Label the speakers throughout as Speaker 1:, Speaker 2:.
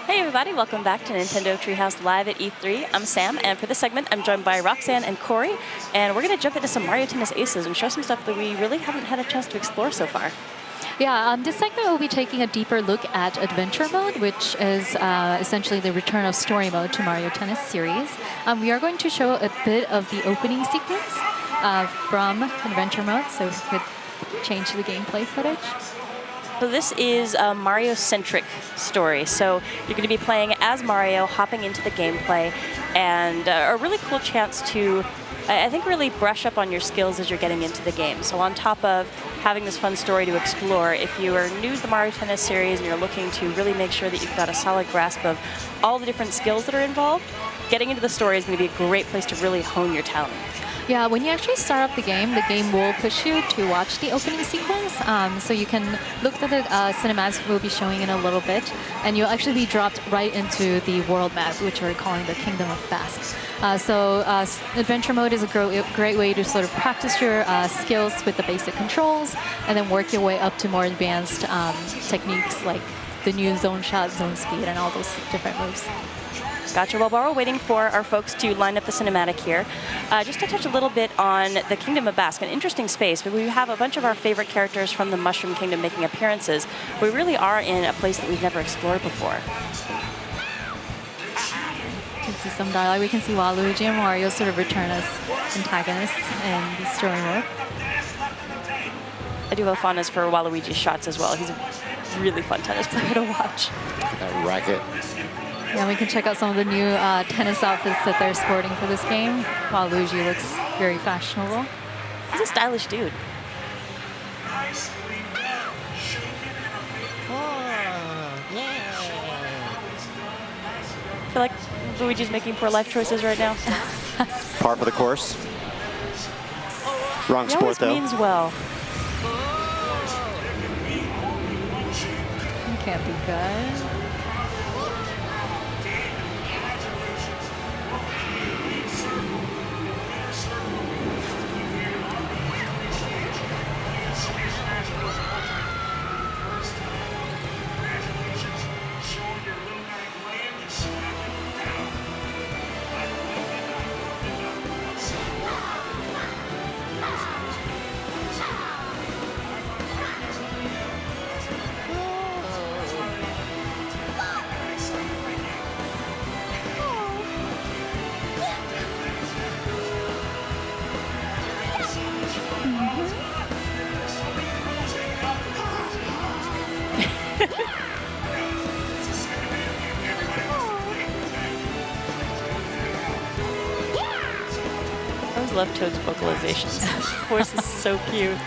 Speaker 1: Hey everybody, welcome back to Nintendo Treehouse Live at E3. I'm Sam, and for this segment, I'm joined by Roxanne and Corey, and we're going to jump into some Mario Tennis Aces and show some stuff that we really haven't had a chance to explore so far.
Speaker 2: Yeah, this segment will be taking a deeper look at Adventure Mode, which is essentially the return of Story Mode to Mario Tennis series. We are going to show a bit of the opening sequence from Adventure Mode, so we could change the gameplay footage.
Speaker 1: So this is a Mario-centric story. So you're going to be playing as Mario, hopping into the gameplay, and a really cool chance to, I think, really brush up on your skills as you're getting into the game. So on top of having this fun story to explore, if you are new to the Mario Tennis series and you're looking to really make sure that you've got a solid grasp of all the different skills that are involved, getting into the story is going to be a great place to really hone your talent.
Speaker 2: Yeah, when you actually start up the game will push you to watch the opening sequence. So you can look at the cinematics we'll be showing in a little bit, and you'll actually be dropped right into the world map, which we're calling the Kingdom of Basque. Adventure Mode is a great way to sort of practice your skills with the basic controls, and then work your way up to more advanced techniques like the new zone shot, zone speed, and all those different moves.
Speaker 1: Gotcha. Well, while we're waiting for our folks to line up the cinematic here, just to touch a little bit on the Kingdom of Basque, an interesting space. We have a bunch of our favorite characters from the Mushroom Kingdom making appearances. We really are in a place that we've never explored before.
Speaker 2: You can see some dialogue. We can see Waluigi and Mario sort of return as antagonists in the story mode.
Speaker 1: I do have a fondness for Waluigi's shots as well. He's a really fun tennis player to watch.
Speaker 3: That racket.
Speaker 2: Yeah, we can check out some of the new tennis outfits that they're sporting for this game. Waluigi looks very fashionable.
Speaker 1: He's a stylish dude.
Speaker 3: I
Speaker 1: feel like Luigi's making poor life choices right now.
Speaker 3: Par for the course. Wrong sport, though.
Speaker 1: He always means well.
Speaker 2: You can't be good.
Speaker 1: I always love Toad's vocalizations. His voice is so cute.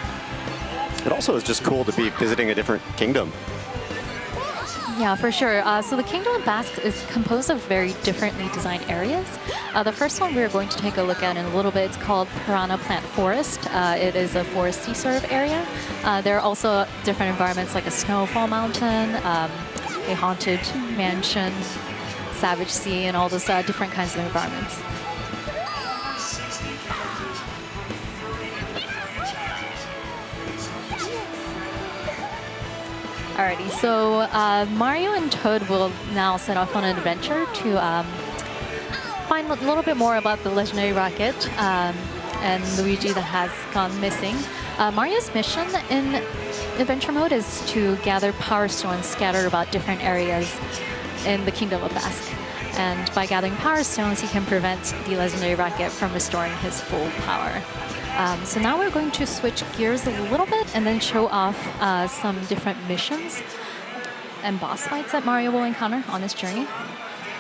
Speaker 3: It also is just cool to be visiting a different kingdom.
Speaker 2: Yeah, for sure. So the Kingdom of Basque is composed of very differently designed areas. The first one we're going to take a look at in a little bit, it's called Piranha Plant Forest. It is a foresty sort of area. There are also different environments like a snowfall mountain, a haunted mansion, Savage Sea, and all those different kinds of environments. Alrighty, so Mario and Toad will now set off on an adventure to find a little bit more about the legendary rocket and Luigi that has gone missing. Mario's mission in Adventure Mode is to gather Power Stones scattered about different areas in the Kingdom of Basque. And by gathering Power Stones, he can prevent the legendary rocket from restoring his full power. So now we're going to switch gears a little bit and then show off some different missions and boss fights that Mario will encounter on this journey.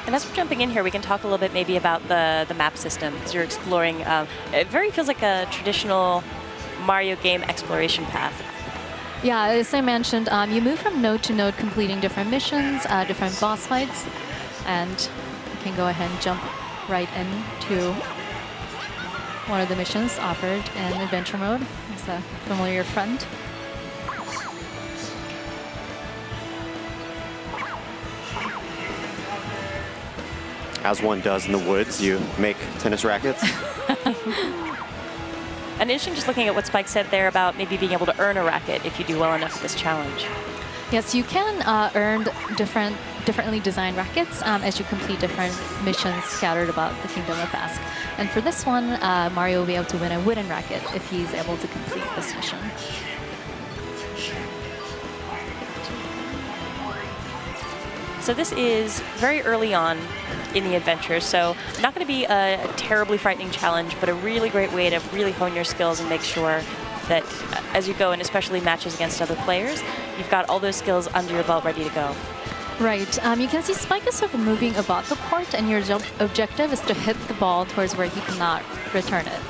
Speaker 1: And as we're jumping in here, we can talk a little bit maybe about the map system, because you're exploring, it very feels like a traditional Mario game exploration path.
Speaker 2: Yeah, as I mentioned, you move from node to node completing different missions, different boss fights, and you can go ahead and jump right into one of the missions offered in Adventure Mode. It's a familiar friend.
Speaker 3: As one does in the woods, you make tennis rackets.
Speaker 1: And interesting just looking at what Spike said there about maybe being able to earn a racket if you do well enough at this challenge.
Speaker 2: Yes, you can earn different differently designed rackets as you complete different missions scattered about the Kingdom of Basque. And for this one, Mario will be able to win a wooden racket if he's able to complete this mission.
Speaker 1: So this is very early on in the adventure, so not going to be a terribly frightening challenge, but a really great way to really hone your skills and make sure that as you go, and especially matches against other players, you've got all those skills under your belt ready to go.
Speaker 2: Right. You can see Spike is sort of moving about the court, and your objective is to hit the ball towards where he cannot return it.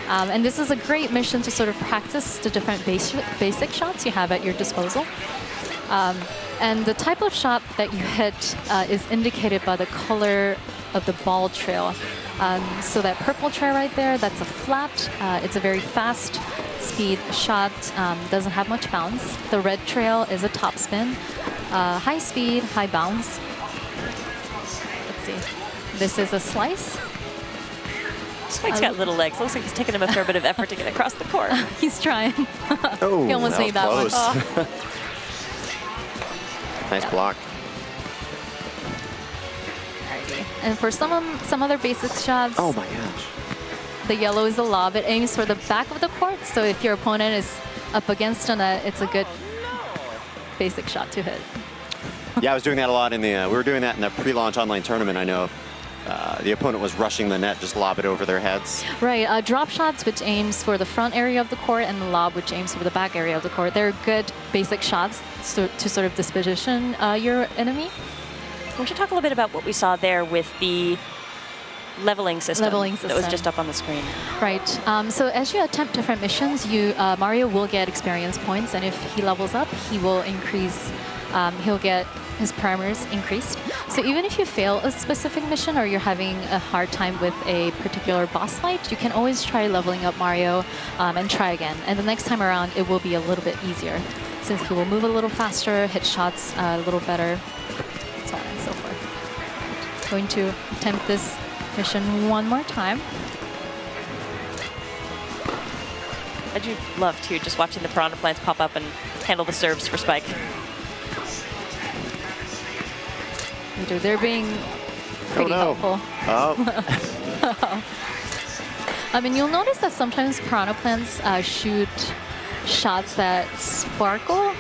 Speaker 2: And this is a great mission to sort of practice the different basic shots you have at your disposal. And the type of shot that you hit is indicated by the color of the ball trail. So that purple trail right there, that's a flat. It's a very fast speed shot, doesn't have much bounce. The red trail is a topspin, high speed, high bounce. Let's see. This is a slice.
Speaker 1: Spike's got little legs. Looks like he's taking him a fair bit of effort to get across the court.
Speaker 2: He's trying.
Speaker 3: Oh,
Speaker 2: he almost made that
Speaker 3: close.
Speaker 2: one.
Speaker 1: Oh.
Speaker 3: Nice block.
Speaker 2: And for some other basic shots,
Speaker 3: Oh my gosh.
Speaker 2: the yellow is the lob. It aims for the back of the court, so if your opponent is up against a net, it's a good basic shot to hit.
Speaker 3: Yeah, I was doing that a lot in the. We were doing that in the pre-launch online tournament. I know the opponent was rushing the net, just lob it over their heads.
Speaker 2: Right, drop shots, which aims for the front area of the court, and the lob, which aims for the back area of the court. They're good basic shots to sort of disposition your enemy.
Speaker 1: We should talk a little bit about what we saw there with the leveling system that was just up on the screen.
Speaker 2: Right. So as you attempt different missions, Mario will get experience points, and if he levels up, he will increase. He'll get his parameters increased. So even if you fail a specific mission or you're having a hard time with a particular boss fight, you can always try leveling up Mario and try again. And the next time around, it will be a little bit easier, since he will move a little faster, hit shots a little better, so on and so forth. Going to attempt this mission one more time.
Speaker 1: I do love, too, just watching the piranha plants pop up and handle the serves for Spike.
Speaker 2: They're being pretty helpful.
Speaker 3: Oh.
Speaker 2: I mean, you'll notice that sometimes piranha plants shoot shots that sparkle.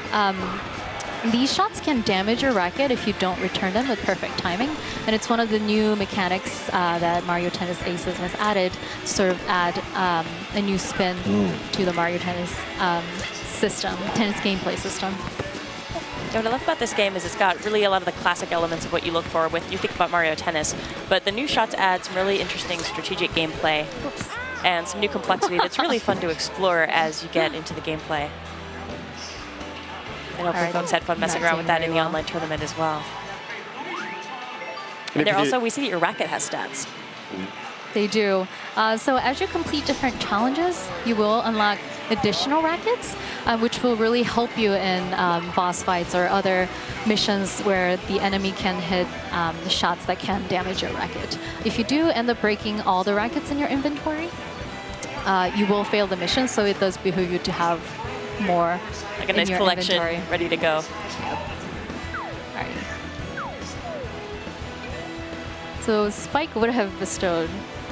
Speaker 2: These shots can damage your racket if you don't return them with perfect timing. And it's one of the new mechanics that Mario Tennis Aces has added to sort of add a new spin to the Mario Tennis tennis gameplay system.
Speaker 1: What I love about this game is it's got really a lot of the classic elements of what you look for when you think about Mario Tennis, but the new shots add some really interesting strategic gameplay and some new complexity that's really fun to explore as you get into the gameplay. And hopefully folks had fun messing around with that in the online tournament as well. And there also, we see that your racket has stats.
Speaker 2: They do. So as you complete different challenges, you will unlock additional rackets, which will really help you in boss fights or other missions where the enemy can hit shots that can damage your racket. If you do end up breaking all the rackets in your inventory, you will fail the mission, so it does behoove you to have more
Speaker 1: like a nice collection
Speaker 2: inventory.
Speaker 1: Ready to go.
Speaker 2: All right. So Spike would have bestowed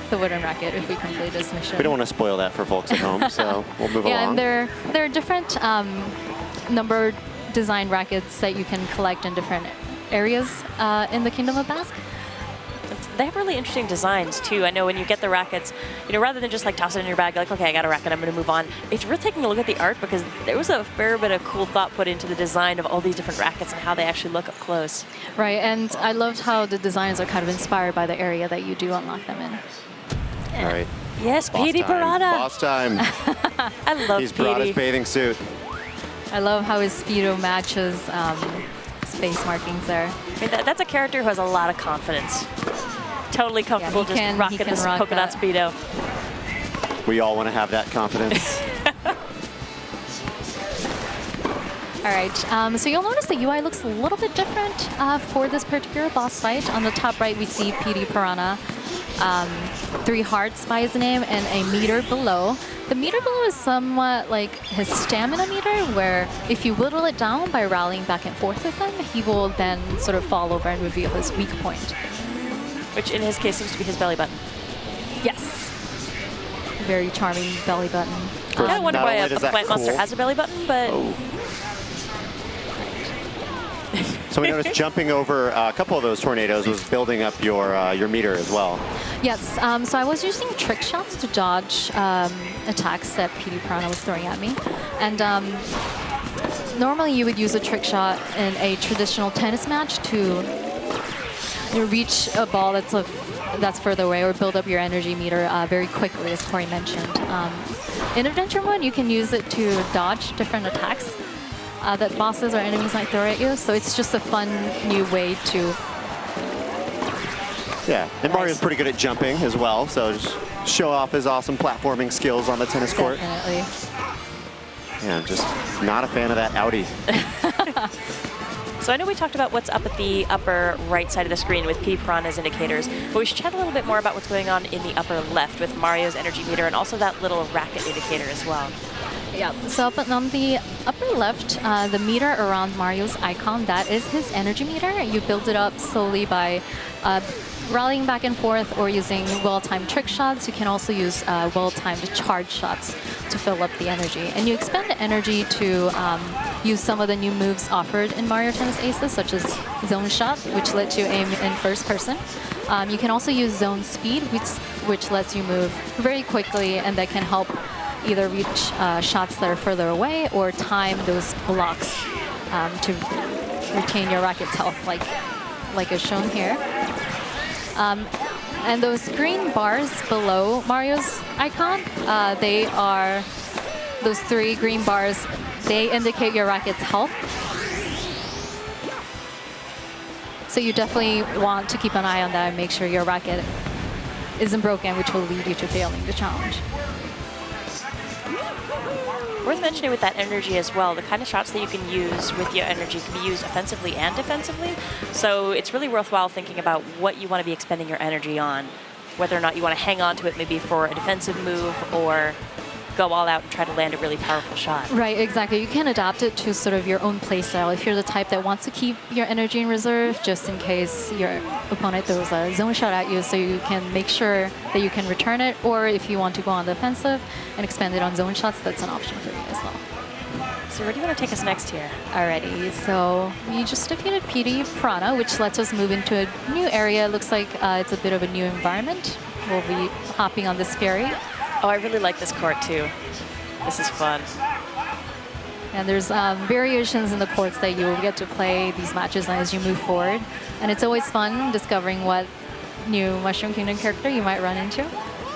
Speaker 2: the wooden racket if we complete this mission.
Speaker 3: We don't want to spoil that for folks at home, so we'll move along.
Speaker 2: Yeah, and there are different number design rackets that you can collect in different areas in the Kingdom of Basque.
Speaker 1: They have really interesting designs too. I know when you get the rackets, rather than just like toss it in your bag, like, okay, I got a racket, I'm going to move on. It's worth taking a look at the art because there was a fair bit of cool thought put into the design of all these different rackets and how they actually look up close.
Speaker 2: Right, and I loved how the designs are kind of inspired by the area that you do unlock them in.
Speaker 3: All right.
Speaker 1: Yes, Petey Piranha.
Speaker 3: Boss time.
Speaker 1: I love
Speaker 3: He's brought his
Speaker 1: Petey.
Speaker 3: bathing suit.
Speaker 2: I love how his Speedo matches space markings there.
Speaker 1: I mean, that's a character who has a lot of confidence. Totally comfortable
Speaker 2: he can
Speaker 1: rocking this
Speaker 2: rock
Speaker 1: polka dot
Speaker 2: that.
Speaker 1: Speedo.
Speaker 3: We all want to have that confidence.
Speaker 2: All right, so you'll notice the UI looks a little bit different for this particular boss fight. On the top right, we see Petey Piranha, 3 hearts by his name, and a meter below. The meter below is somewhat like his stamina meter, where if you whittle it down by rallying back and forth with him, he will then sort of fall over and reveal his weak point.
Speaker 1: Which in his case seems to be his belly button.
Speaker 2: Yes. Very charming belly button.
Speaker 1: I kind of wonder
Speaker 3: Not
Speaker 1: why
Speaker 3: only
Speaker 1: a
Speaker 3: does that
Speaker 1: plant monster
Speaker 3: cool-
Speaker 1: has a belly button, but
Speaker 3: So we noticed jumping over a couple of those tornadoes was building up your meter as well.
Speaker 2: Yes, so I was using trick shots to dodge attacks that PD Piranha was throwing at me. And normally you would use a trick shot in a traditional tennis match to reach a ball that's further away or build up your energy meter very quickly, as Corey mentioned. In adventure mode, you can use it to dodge different attacks that bosses or enemies might throw at you. So it's just a fun new way to...
Speaker 3: Yeah, and Mario's pretty good at jumping as well, so just show off his awesome platforming skills on the tennis court.
Speaker 2: Definitely.
Speaker 3: Yeah, I'm just not a fan of that Audi.
Speaker 1: So I know we talked about what's up at the upper right side of the screen with P Piranha's indicators, but we should chat a little bit more about what's going on in the upper left with Mario's energy meter and also that little racket indicator as well.
Speaker 2: Yeah, so up on the upper left, the meter around Mario's icon, that is his energy meter. You build it up slowly by rallying back and forth or using well-timed trick shots. You can also use well-timed charge shots to fill up the energy. And you expend energy to use some of the new moves offered in Mario Tennis Aces, such as Zone Shot, which lets you aim in first person. You can also use Zone Speed, which lets you move very quickly, and that can help either reach shots that are further away or time those blocks to retain your racket's health, like is shown here. And those green bars below Mario's icon, they are those 3 green bars. They indicate your racket's health. So you definitely want to keep an eye on that and make sure your racket isn't broken, which will lead you to failing the challenge.
Speaker 1: Worth mentioning with that energy as well, the kind of shots that you can use with your energy can be used offensively and defensively. So it's really worthwhile thinking about what you want to be expending your energy on, whether or not you want to hang on to it maybe for a defensive move or go all out and try to land a really powerful shot.
Speaker 2: Right, exactly. You can adapt it to sort of your own playstyle. If you're the type that wants to keep your energy in reserve just in case your opponent throws a zone shot at you, so you can make sure that you can return it, or if you want to go on the offensive and expend it on zone shots, that's an option for you as well.
Speaker 1: So where do you want to take us next here?
Speaker 2: Alrighty, so we just defeated PD Piranha, which lets us move into a new area. It looks like it's a bit of a new environment. We'll be hopping on this ferry.
Speaker 1: Oh, I really like this court too. This is fun.
Speaker 2: And there's variations in the courts that you will get to play these matches as you move forward. And it's always fun discovering what new Mushroom Kingdom character you might run into.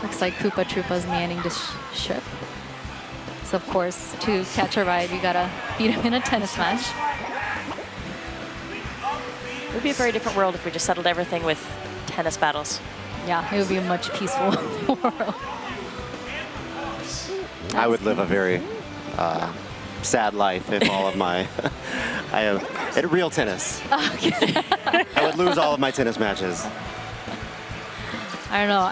Speaker 2: Looks like Koopa Troopa's manning this ship. So of course, to catch a ride, you gotta beat him in a tennis match.
Speaker 1: It would be a very different world if we just settled everything with tennis battles.
Speaker 2: Yeah, it would be a much peaceful world.
Speaker 3: I would live a very sad life if all of my at real tennis.
Speaker 2: Okay.
Speaker 3: I would lose all of my tennis matches.
Speaker 2: I don't know.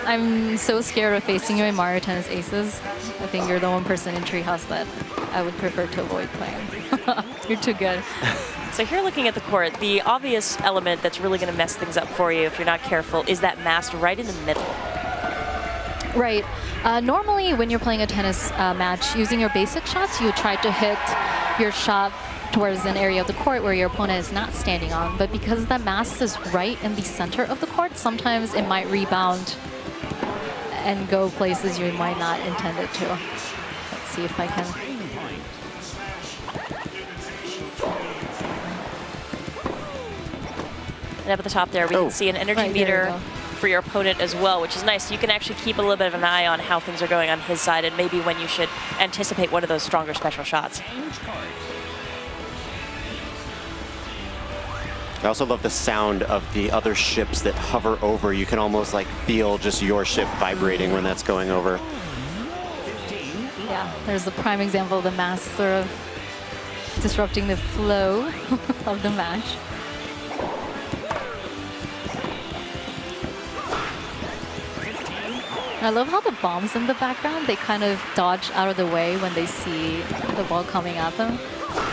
Speaker 2: I'm so scared of facing you in Mario Tennis Aces. I think you're the one person in Treehouse that I would prefer to avoid playing. You're too good.
Speaker 1: So here looking at the court, the obvious element that's really going to mess things up for you if you're not careful is that mast right in the middle.
Speaker 2: Right. Normally, when you're playing a tennis match, using your basic shots, you try to hit your shot towards an area of the court where your opponent is not standing on. But because the mast is right in the center of the court, sometimes it might rebound and go places you might not intend it to. Let's see if I can.
Speaker 1: And up at the top there, we can see an energy
Speaker 2: Right, there you
Speaker 1: meter
Speaker 2: go.
Speaker 1: for your opponent as well, which is nice. You can actually keep a little bit of an eye on how things are going on his side and maybe when you should anticipate one of those stronger special shots.
Speaker 3: I also love the sound of the other ships that hover over. You can almost like feel just your ship vibrating when that's going over.
Speaker 2: Yeah, there's a prime example of the mast sort of disrupting the flow of the match. I love how the bombs in the background, they kind of dodge out of the way when they see the ball coming at them.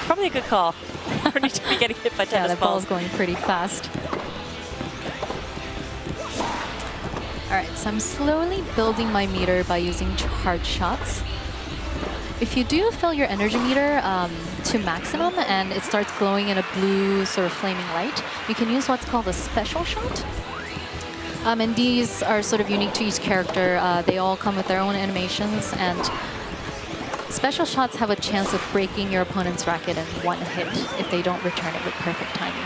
Speaker 1: Probably a good call. For you to be getting hit by
Speaker 2: Yeah,
Speaker 1: tennis
Speaker 2: the
Speaker 1: balls.
Speaker 2: ball's going pretty fast. All right, so I'm slowly building my meter by using charge shots. If you do fill your energy meter to maximum and it starts glowing in a blue sort of flaming light, you can use what's called a special shot. And these are sort of unique to each character. They all come with their own animations, and special shots have a chance of breaking your opponent's racket in one hit if they don't return it with perfect timing.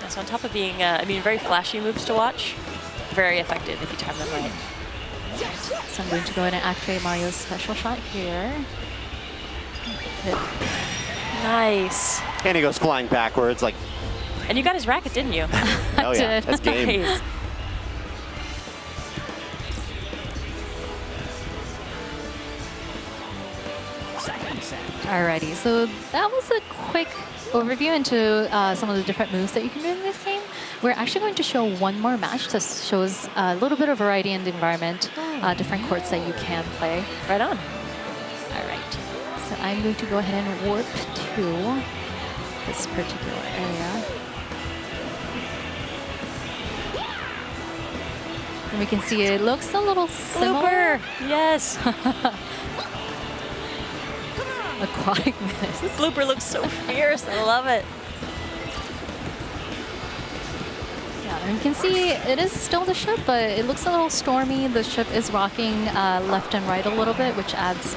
Speaker 1: So on top of being, very flashy moves to watch, very effective if you time them right.
Speaker 2: So I'm going to go ahead and activate Mario's special shot here. Hit.
Speaker 1: Nice.
Speaker 3: And he goes flying backwards like,
Speaker 1: And you got his racket, didn't you?
Speaker 3: oh yeah,
Speaker 2: did.
Speaker 3: that's game.
Speaker 1: Nice.
Speaker 2: Alrighty, so that was a quick overview into some of the different moves that you can do in this game. We're actually going to show one more match that shows a little bit of variety in the environment, different courts that you can play.
Speaker 1: Right on.
Speaker 2: All right, so I'm going to go ahead and warp to this particular area. And we can see it looks a little similar.
Speaker 1: Blooper. Yes.
Speaker 2: Aquatic Menace.
Speaker 1: This blooper looks so fierce. I love it.
Speaker 2: Yeah, and you can see it is still the ship, but it looks a little stormy. The ship is rocking left and right a little bit, which adds...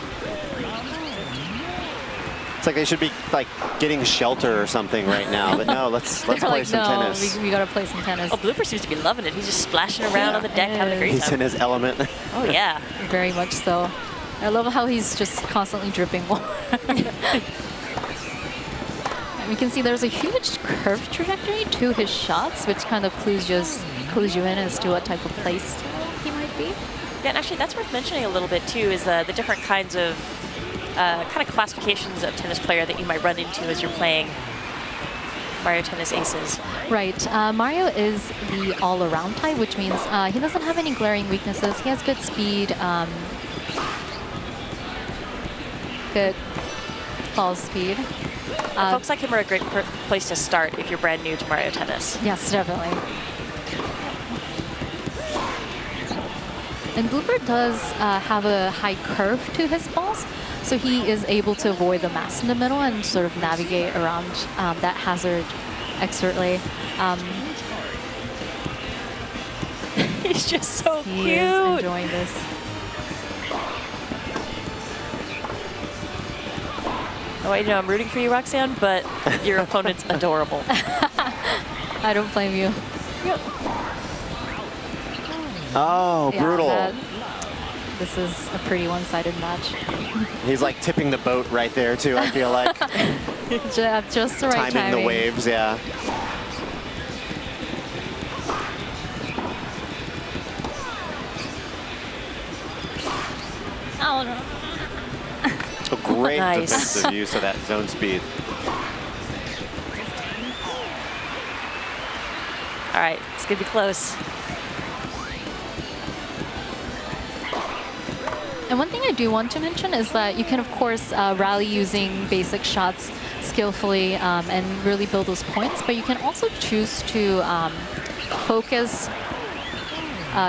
Speaker 3: It's like they should be like getting shelter or something right now, but no, let's
Speaker 2: They're
Speaker 3: play
Speaker 2: like,
Speaker 3: some
Speaker 2: no,
Speaker 3: tennis.
Speaker 2: we gotta play some tennis.
Speaker 1: Oh, Blooper seems to be loving it. He's just splashing around on the deck, having a great
Speaker 3: He's in
Speaker 1: time.
Speaker 3: his element.
Speaker 1: Oh, yeah.
Speaker 2: Very much so. I love how he's just constantly dripping water. We can see there's a huge curved trajectory to his shots, which kind of clues you in as to what type of place he might be.
Speaker 1: Yeah, and actually that's worth mentioning a little bit too, is the different kinds of classifications of tennis player that you might run into as you're playing Mario Tennis Aces.
Speaker 2: Right. Mario is the all-around type, which means he doesn't have any glaring weaknesses. He has good speed, good ball speed.
Speaker 1: Folks like him are a great place to start if you're brand new to Mario Tennis.
Speaker 2: Yes, definitely. And Blooper does have a high curve to his balls, so he is able to avoid the mass in the middle and sort of navigate around that hazard expertly.
Speaker 1: He's just so
Speaker 2: He
Speaker 1: cute.
Speaker 2: is enjoying this.
Speaker 1: Oh, you know, I'm rooting for you, Roxanne, but your opponent's adorable.
Speaker 2: I don't blame you.
Speaker 3: Oh,
Speaker 2: Yeah,
Speaker 3: brutal.
Speaker 2: this is a pretty one-sided match.
Speaker 3: He's like tipping the boat right there too, I feel like.
Speaker 2: Just the right timing.
Speaker 3: The waves, yeah.
Speaker 2: Oh, no.
Speaker 3: A great
Speaker 1: Nice.
Speaker 3: defensive use of that zone speed.
Speaker 1: All right, it's gonna be close.
Speaker 2: And one thing I do want to mention is that you can, of course, rally using basic shots skillfully and really build those points, but you can also choose to focus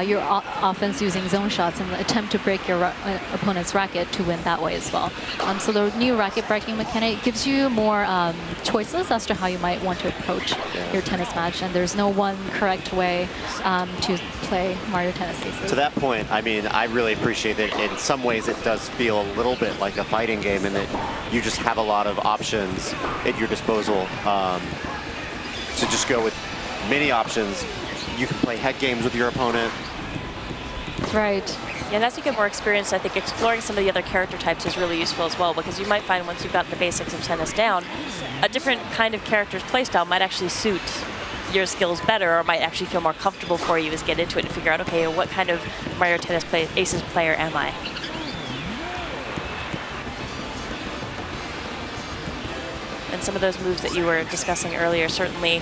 Speaker 2: your offense using zone shots and attempt to break your opponent's racket to win that way as well. So the new racket breaking mechanic gives you more choices as to how you might want to approach your tennis match, and there's no one correct way to play Mario Tennis Aces.
Speaker 3: To that point, I mean, I really appreciate that in some ways it does feel a little bit like a fighting game in that you just have a lot of options at your disposal to just go with many options. You can play head games with your opponent.
Speaker 2: Right.
Speaker 1: Yeah, and as you get more experience, I think exploring some of the other character types is really useful as well, because you might find once you've gotten the basics of tennis down, a different kind of character's playstyle might actually suit your skills better, or might actually feel more comfortable for you as you get into it and figure out, okay, what kind of Mario Tennis Aces player am I? And some of those moves that you were discussing earlier certainly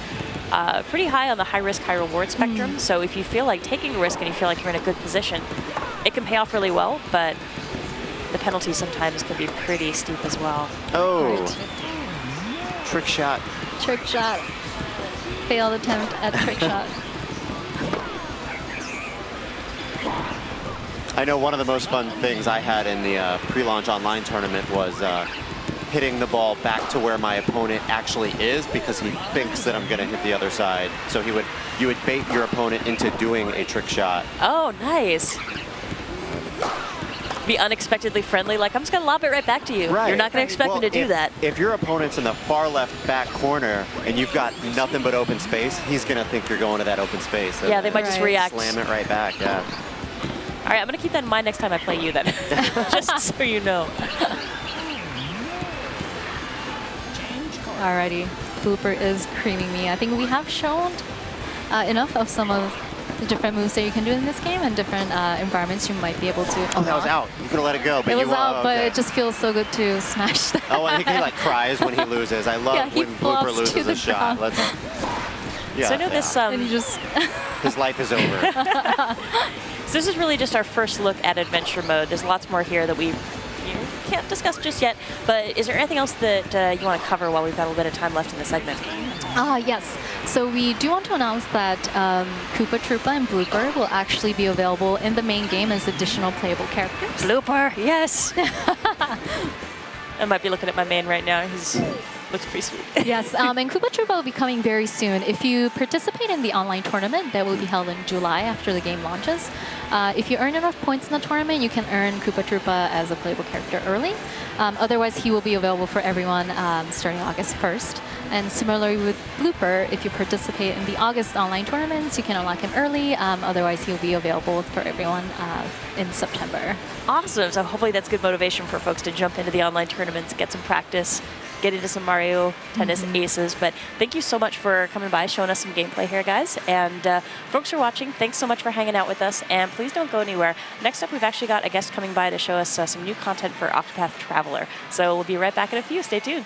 Speaker 1: pretty high on the high risk, high reward spectrum. So if you feel like taking a risk and you feel like you're in a good position, it can pay off really well, but the penalty sometimes can be pretty steep as well.
Speaker 3: Oh,
Speaker 2: Right.
Speaker 3: trick shot.
Speaker 2: Trick shot. Failed attempt at trick shot.
Speaker 3: I know one of the most fun things I had in the pre-launch online tournament was hitting the ball back to where my opponent actually is because he thinks that I'm going to hit the other side. So you would bait your opponent into doing a trick shot.
Speaker 1: Oh, nice. Be unexpectedly friendly, like I'm just going to lob it right back to you.
Speaker 3: Right.
Speaker 1: You're not going to expect me to do that.
Speaker 3: If your opponent's in the far left back corner and you've got nothing but open space, he's going to think you're going to that open space.
Speaker 1: Yeah, they might just
Speaker 2: Right.
Speaker 1: react.
Speaker 3: Slam it right back, yeah.
Speaker 1: All right, I'm going to keep that in mind next time I play you then, just so you know.
Speaker 2: Alrighty, Blooper is creaming me. I think we have shown enough of some of the different moves that you can do in this game and different environments you might be able to
Speaker 3: Oh, that was out. You could have let it go, but
Speaker 2: It was
Speaker 3: you
Speaker 2: out, but
Speaker 3: okay.
Speaker 2: it just feels so good to smash that.
Speaker 3: Oh, I think he like cries when he loses. I love
Speaker 2: Yeah, he
Speaker 3: when
Speaker 2: flops
Speaker 3: Blooper
Speaker 2: to
Speaker 3: loses
Speaker 2: the
Speaker 3: a shot.
Speaker 2: ground.
Speaker 3: Yeah,
Speaker 1: So I know this.
Speaker 2: And you just
Speaker 3: his life is over.
Speaker 1: So this is really just our first look at adventure mode. There's lots more here that we can't discuss just yet. But is there anything else that you want to cover while we've got a little bit of time left in the segment?
Speaker 2: yes. So we do want to announce that Koopa Troopa and Blooper will actually be available in the main game as additional playable characters.
Speaker 1: Blooper, yes. I might be looking at my main right now. He's looks pretty sweet.
Speaker 2: Yes, and Koopa Troopa will be coming very soon. If you participate in the online tournament that will be held in July after the game launches, if you earn enough points in the tournament, you can earn Koopa Troopa as a playable character early. Otherwise, he will be available for everyone starting August 1st. And similarly with Blooper, if you participate in the August online tournaments, you can unlock him early. Otherwise, he'll be available for everyone in September.
Speaker 1: Awesome. So hopefully that's good motivation for folks to jump into the online tournaments, get some practice, get into some Mario Tennis aces. But thank you so much for coming by, showing us some gameplay here, guys. And folks who are watching, thanks so much for hanging out with us. And please don't go anywhere. Next up, we've actually got a guest coming by to show us some new content for Octopath Traveler. So we'll be right back in a few. Stay tuned.